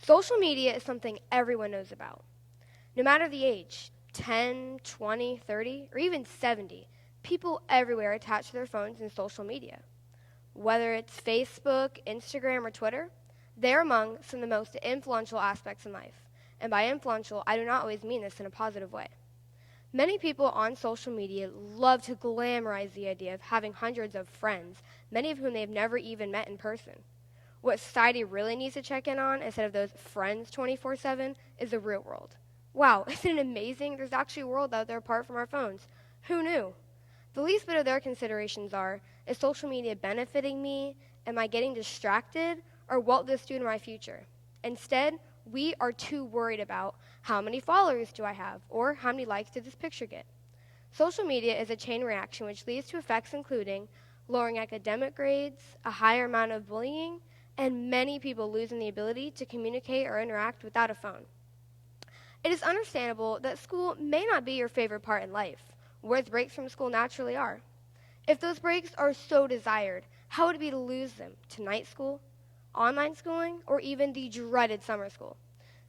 Social media is something everyone knows about. No matter the age 10, 20, 30, or even 70 people everywhere attach to their phones and social media. Whether it's Facebook, Instagram, or Twitter, they're among some of the most influential aspects in life. And by influential, I do not always mean this in a positive way. Many people on social media love to glamorize the idea of having hundreds of friends, many of whom they've never even met in person. What society really needs to check in on, instead of those friends 24/7, is the real world. Wow, isn't it amazing? There's actually a world out there apart from our phones. Who knew? The least bit of their considerations are, is social media benefiting me? Am I getting distracted? Or what will this do to my future? Instead, we are too worried about how many followers do I have or how many likes did this picture get. Social media is a chain reaction which leads to effects including lowering academic grades, a higher amount of bullying, and many people losing the ability to communicate or interact without a phone. It is understandable that school may not be your favorite part in life, whereas breaks from school naturally are. If those breaks are so desired, how would it be to lose them to night school, online schooling, or even the dreaded summer school?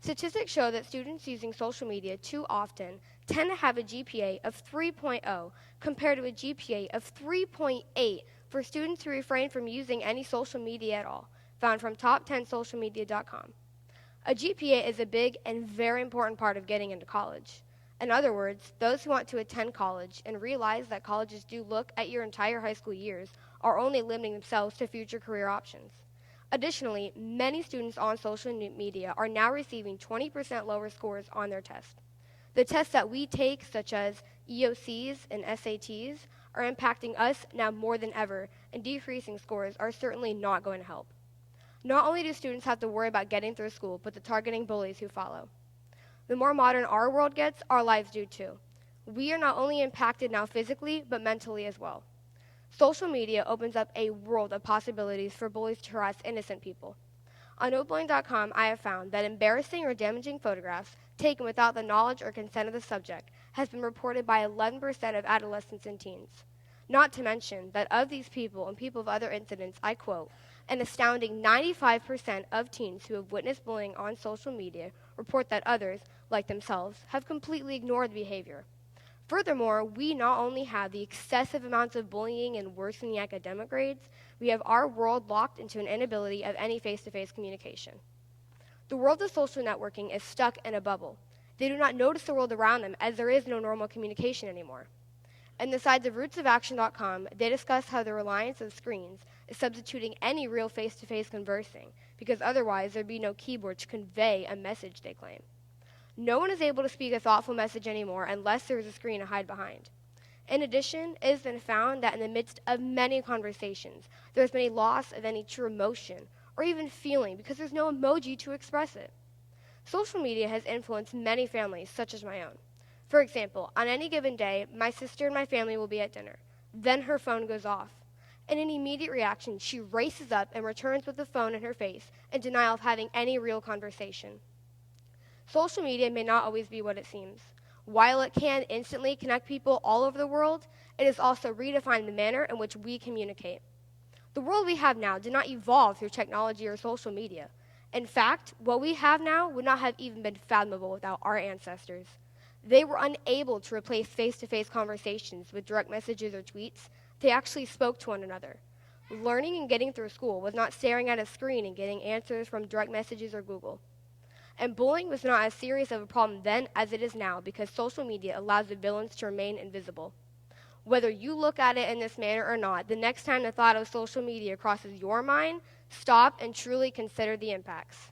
Statistics show that students using social media too often tend to have a GPA of 3.0 compared to a GPA of 3.8 for students who refrain from using any social media at all, found from top10socialmedia.com. A GPA is a big and very important part of getting into college. In other words, those who want to attend college and realize that colleges do look at your entire high school years are only limiting themselves to future career options. Additionally, many students on social media are now receiving 20% lower scores on their tests. The tests that we take, such as EOCs and SATs, are impacting us now more than ever, and decreasing scores are certainly not going to help. Not only do students have to worry about getting through school, but the targeting bullies who follow. The more modern our world gets, our lives do too. We are not only impacted now physically, but mentally as well. Social media opens up a world of possibilities for bullies to harass innocent people. On notebullying.com, I have found that embarrassing or damaging photographs taken without the knowledge or consent of the subject has been reported by 11% of adolescents and teens. Not to mention that of these people and people of other incidents, I quote, an astounding 95% of teens who have witnessed bullying on social media report that others, like themselves, have completely ignored the behavior. Furthermore, we not only have the excessive amounts of bullying and worsening academic grades, we have our world locked into an inability of any face-to-face communication. The world of social networking is stuck in a bubble. They do not notice the world around them as there is no normal communication anymore. In the sides of rootsofaction.com, they discuss how the reliance of screens is substituting any real face-to-face conversing, because otherwise there'd be no keyboard to convey a message they claim. No one is able to speak a thoughtful message anymore unless there is a screen to hide behind. In addition, it has been found that in the midst of many conversations, there has been a loss of any true emotion or even feeling because there's no emoji to express it. Social media has influenced many families, such as my own. For example, on any given day, my sister and my family will be at dinner. Then her phone goes off. In an immediate reaction, she races up and returns with the phone in her face in denial of having any real conversation. Social media may not always be what it seems. While it can instantly connect people all over the world, it has also redefined the manner in which we communicate. The world we have now did not evolve through technology or social media. In fact, what we have now would not have even been fathomable without our ancestors. They were unable to replace face-to-face conversations with direct messages or tweets. They actually spoke to one another. Learning and getting through school was not staring at a screen and getting answers from direct messages or Google. And bullying was not as serious of a problem then as it is now because social media allows the villains to remain invisible. Whether you look at it in this manner or not, the next time the thought of social media crosses your mind, stop and truly consider the impacts.